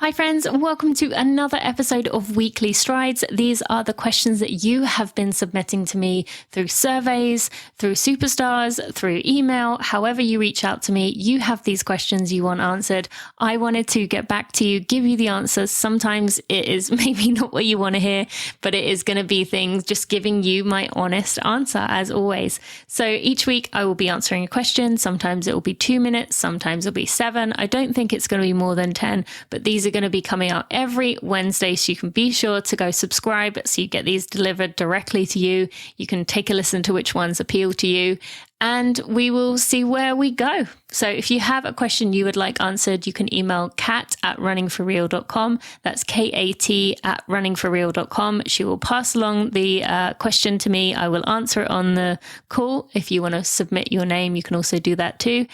Hi friends, welcome to another episode of Weekly Strides. These are the questions that you have been submitting to me through surveys, through Superstars, through email, however you reach out to me. You have these questions you want answered. I wanted to get back to you, give you the answers. Sometimes it is maybe not what you want to hear, but it is going to be things just giving you my honest answer as always. So each week I will be answering a question. Sometimes it will be 2 minutes, sometimes it'll be 7. I don't think it's going to be more than 10, but these are going to be coming out every Wednesday, so you can be sure to go subscribe so you get these delivered directly to you. You can take a listen to which ones appeal to you, and we will see where we go. So if you have a question you would like answered, you can email kat@runningforreal.com. That's KAT@runningforreal.com. She will pass along the question to me. I will answer it on the call. If you want to submit your name, you can also do that too.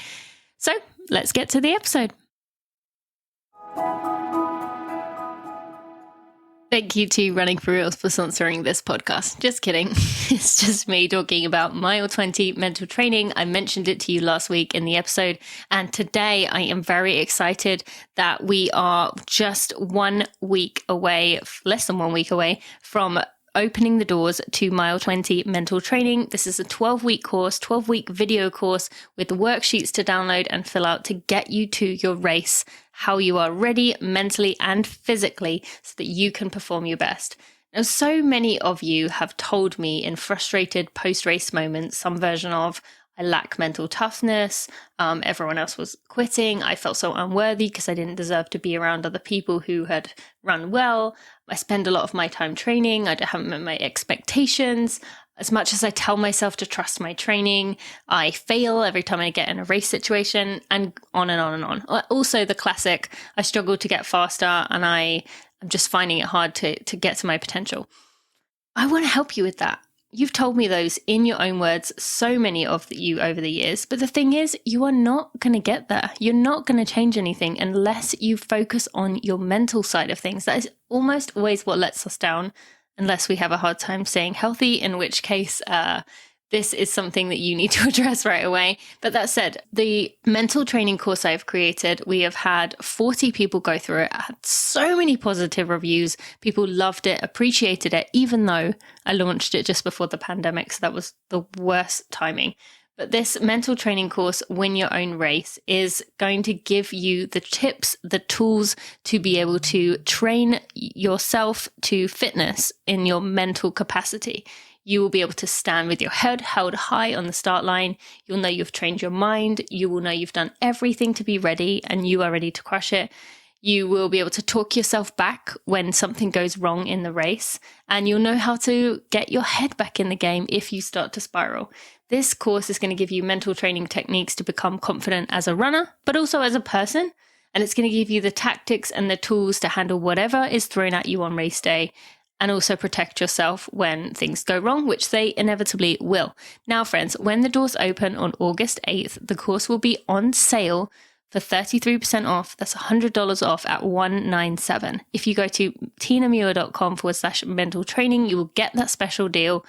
So let's get to the episode. Thank you to Running for Real for sponsoring this podcast. Just kidding. It's just me talking about Mile 20 mental training. I mentioned it to you last week in the episode. And today I am very excited that we are just 1 week away, less than 1 week away from opening the doors to Mile 20 mental training. This is a 12-week course, 12-week video course with worksheets to download and fill out to get you to your race, how you are ready mentally and physically so that you can perform your best. Now, so many of you have told me in frustrated post-race moments, some version of, I lack mental toughness, everyone else was quitting, I felt so unworthy because I didn't deserve to be around other people who had run well, I spend a lot of my time training, I haven't met my expectations, as much as I tell myself to trust my training, I fail every time I get in a race situation, and on and on and on. Also the classic, I struggle to get faster and I'm just finding it hard to get to my potential. I want to help you with that. You've told me those in your own words, so many of you over the years. But the thing is, you are not going to get there. You're not going to change anything unless you focus on your mental side of things. That is almost always what lets us down, unless we have a hard time staying healthy, in which case this is something that you need to address right away. But that said, the mental training course I've created, we have had 40 people go through it. I had so many positive reviews. People loved it, appreciated it, even though I launched it just before the pandemic. So that was the worst timing. But this mental training course, Win Your Own Race, is going to give you the tips, the tools to be able to train yourself to fitness in your mental capacity. You will be able to stand with your head held high on the start line. You'll know you've trained your mind. You will know you've done everything to be ready and you are ready to crush it. You will be able to talk yourself back when something goes wrong in the race, and you'll know how to get your head back in the game if you start to spiral. This course is going to give you mental training techniques to become confident as a runner, but also as a person. And it's going to give you the tactics and the tools to handle whatever is thrown at you on race day, and also protect yourself when things go wrong, which they inevitably will. Now, friends, when the doors open on August 8th, the course will be on sale for 33% off. That's $100 off at $197. If you go to tinamuir.com/mental training, you will get that special deal.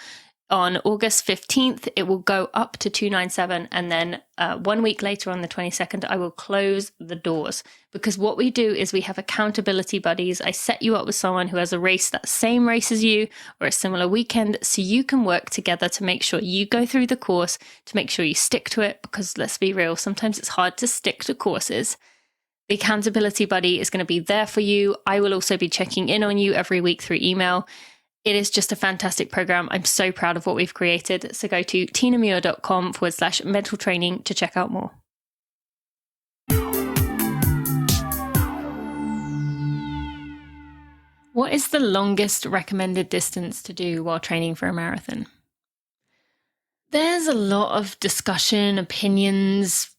On August 15th, it will go up to $297, and then 1 week later on the 22nd, I will close the doors. Because what we do is we have accountability buddies. I set you up with someone who has a race, that same race as you, or a similar weekend, so you can work together to make sure you go through the course, to make sure you stick to it, because let's be real, sometimes it's hard to stick to courses. The accountability buddy is going to be there for you. I will also be checking in on you every week through email. It is just a fantastic program. I'm so proud of what we've created. So go to tinamuir.com/mental training to check out more. What is the longest recommended distance to do while training for a marathon? There's a lot of discussion, opinions,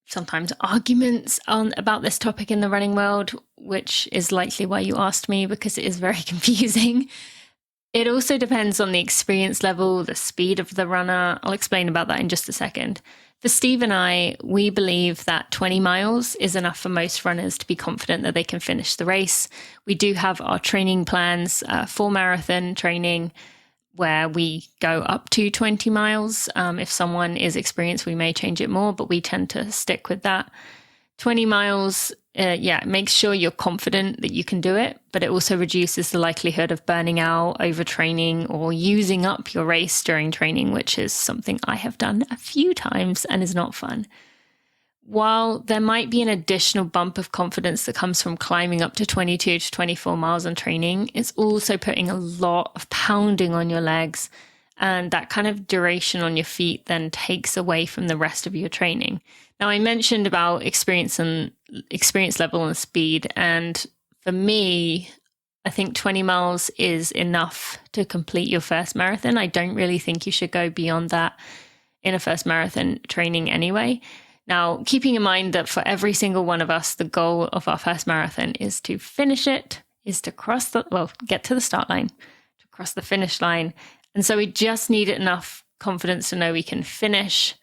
sometimes arguments about this topic in the running world, which is likely why you asked me, because it is very confusing. It also depends on the experience level, the speed of the runner. I'll explain about that in just a second. For Steve and I, we believe that 20 miles is enough for most runners to be confident that they can finish the race. We do have our training plans for marathon training where we go up to 20 miles. If someone is experienced, we may change it more, but we tend to stick with that. 20 miles it makes sure you're confident that you can do it, but it also reduces the likelihood of burning out, overtraining, or using up your race during training, which is something I have done a few times and is not fun. While there might be an additional bump of confidence that comes from climbing up to 22 to 24 miles on training, it's also putting a lot of pounding on your legs, and that kind of duration on your feet then takes away from the rest of your training. Now, I mentioned about experience level and speed, and for me, I think 20 miles is enough to complete your first marathon. I don't really think you should go beyond that in a first marathon training anyway. Now, keeping in mind that for every single one of us, the goal of our first marathon is to finish it, is to get to the start line, to cross the finish line. And so we just need enough confidence to know we can finish,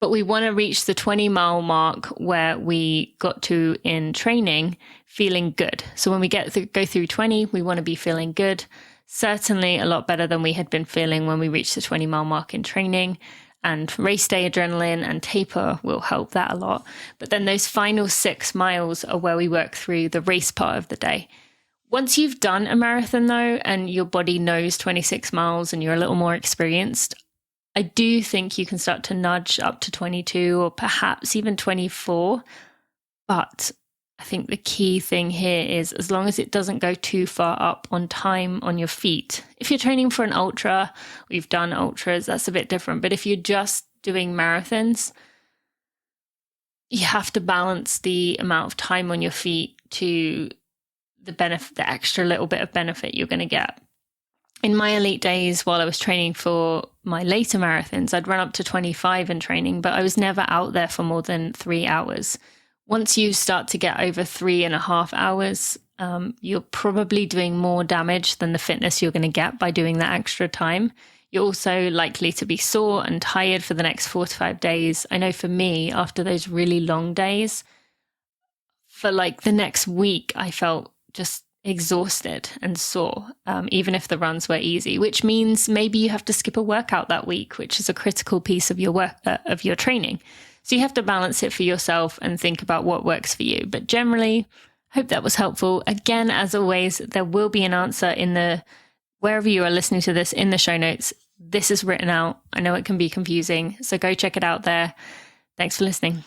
but we want to reach the 20-mile mark where we got to in training feeling good. So when we go through 20, we want to be feeling good, certainly a lot better than we had been feeling when we reached the 20-mile mark in training. And race day adrenaline and taper will help that a lot. But then those final 6 miles are where we work through the race part of the day. Once you've done a marathon, though, and your body knows 26 miles and you're a little more experienced, I do think you can start to nudge up to 22 or perhaps even 24. But I think the key thing here is, as long as it doesn't go too far up on time on your feet. If you're training for an ultra, or you've done ultras, that's a bit different. But if you're just doing marathons, you have to balance the amount of time on your feet to the extra little bit of benefit you're going to get. In my elite days, while I was training for my later marathons, I'd run up to 25 in training, but I was never out there for more than 3 hours. Once you start to get over 3.5 hours, you're probably doing more damage than the fitness you're going to get by doing that extra time. You're also likely to be sore and tired for the next 4 to 5 days. I know for me, after those really long days, for like the next week, I felt just exhausted and sore, even if the runs were easy, which means maybe you have to skip a workout that week, which is a critical piece of your training. So you have to balance it for yourself and think about what works for you. But generally, I hope that was helpful. Again, as always, there will be an answer wherever you are listening to this, in the show notes. This is written out. I know it can be confusing, so go check it out there. Thanks for listening.